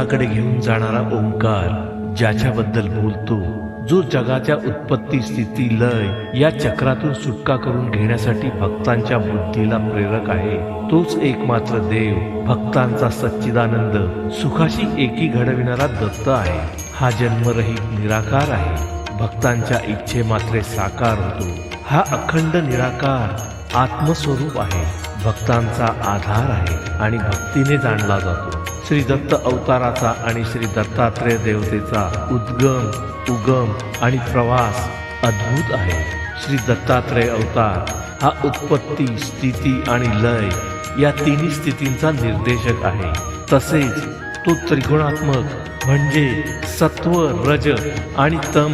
मनाकडे घेऊन जाणारा ओंकार, ज्याच्याबद्दल बोलतो, जो जगाच्या उत्पत्ती स्थिती लय या चक्रातून सुटका करून घेण्यासाठी भक्तांच्या बुद्धीला प्रेरक आहे, तोच एकमात्र देव, भक्तांचा सच्चिदानंद, सुखाशी एकी घडविणारा दत्त आहे. हा जन्मरहित निराकार आहे, भक्तांच्या इच्छे मात्रे साकार होतो. हा अखंड निराकार आत्मस्वरूप आहे, भक्तांचा आधार आहे आणि भक्तीने जाणला जातो. श्री दत्त अवताराचा आणि श्री दत्तात्रेय देवतेचा उद्गम, उगम आणि प्रवास अद्भुत आहे. श्री दत्तात्रेय अवतार हा उत्पत्ती, स्थिती आणि लय या तिन्ही स्थितींचा निर्देशक आहे. तसेच तो त्रिगुणात्मक म्हणजे सत्व, रज आणि तम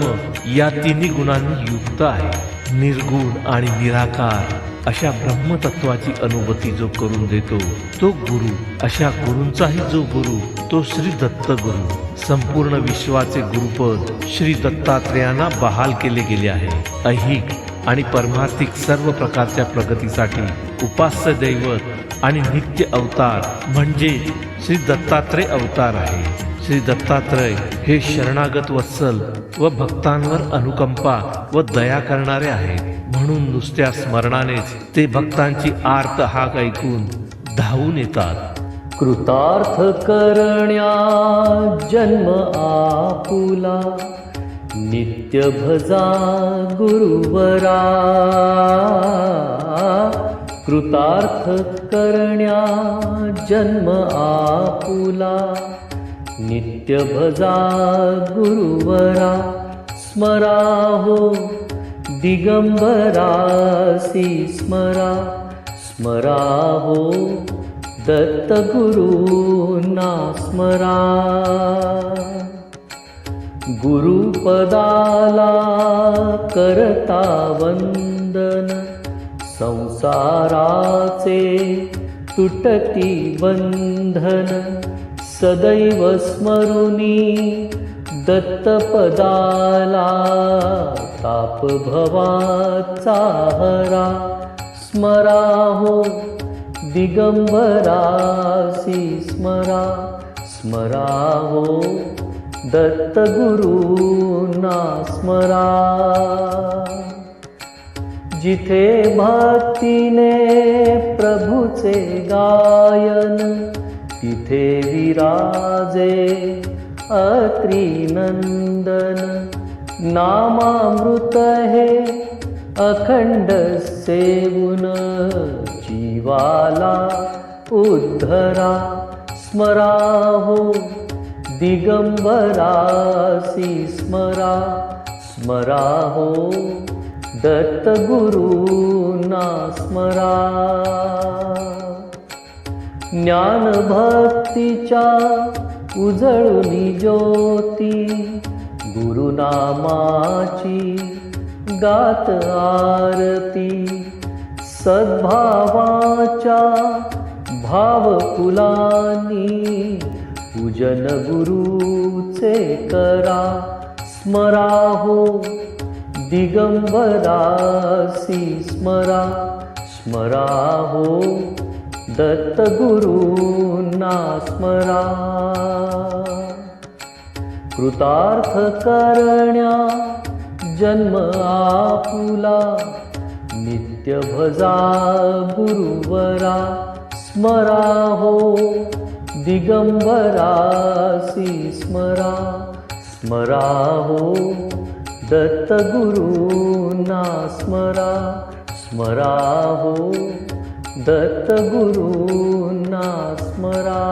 या तिन्ही गुणांनी युक्त आहे. निर्गुण आणि निराकार अशा ब्रह्मतत्वाची अनुभूती जो करून देतो तो गुरु. अशा गुरूंचाही जो गुरु तो श्री दत्त गुरु. संपूर्ण विश्वाचे गुरुपद श्री दत्तात्रेयांना बहाल केले गेले आहे. ऐहिक आणि परमार्थिक सर्व प्रकारच्या प्रगतीसाठी उपास्य दैवत आणि नित्य अवतार म्हणजे श्री दत्तात्रेय अवतार आहे. श्री दत्तात्रेय हे शरणागत वत्सल व भक्तांवर अनुकंपा व दया करणारे आहेत. म्हणून नुसत्या स्मरणानेच ते भक्तांची आर्त हाक ऐकून धावून येतात. कृतार्थ करण्या जन्म आपुला, नित्य भजा गुरुवरा. कृतार्थ करण्या जन्म आपुला, नित्य भजा गुरुवरा. स्मराहो दिगंबरासी स्मरा, स्मराहो दत्तगुरूंना स्मरा. गुरुपदाला करता वंदन, संसाराचे तुटती बंधन. सदैव स्मरुनी दत्तपदाला, ताप भवाचा हरा. स्मराहो दिगंबरासी स्मरा, स्मराहो दत्तगुरूंना स्मरा. जिथे भक्तीने प्रभूचे गायन, तिथे विराजे अत्रिनंदन. नामामृत हे अखंड सेवून, जीवाला उद्धरा. स्मराहो दिगंबरासी स्मरा, स्मराहो दत्तगुरूंना स्मरा. ज्ञान भक्तीच्या उजळुनी ज्योती, गुरुनामाची गात आरती. सद्भावाच्या भावफुलांनी पूजन गुरुचे करा. स्मराहो दिगंबरासी स्मरा, स्मराहो दत्तगुरूंना स्मरा. कृतार्थ करण्या जन्म आपुला, नित्य भजा गुरुवरा. स्मराहो दिगंबरासी स्मरा, स्मराहो दत्तगुरूंना स्मरा. स्मराहो दत्तगुरूंना स्मरा.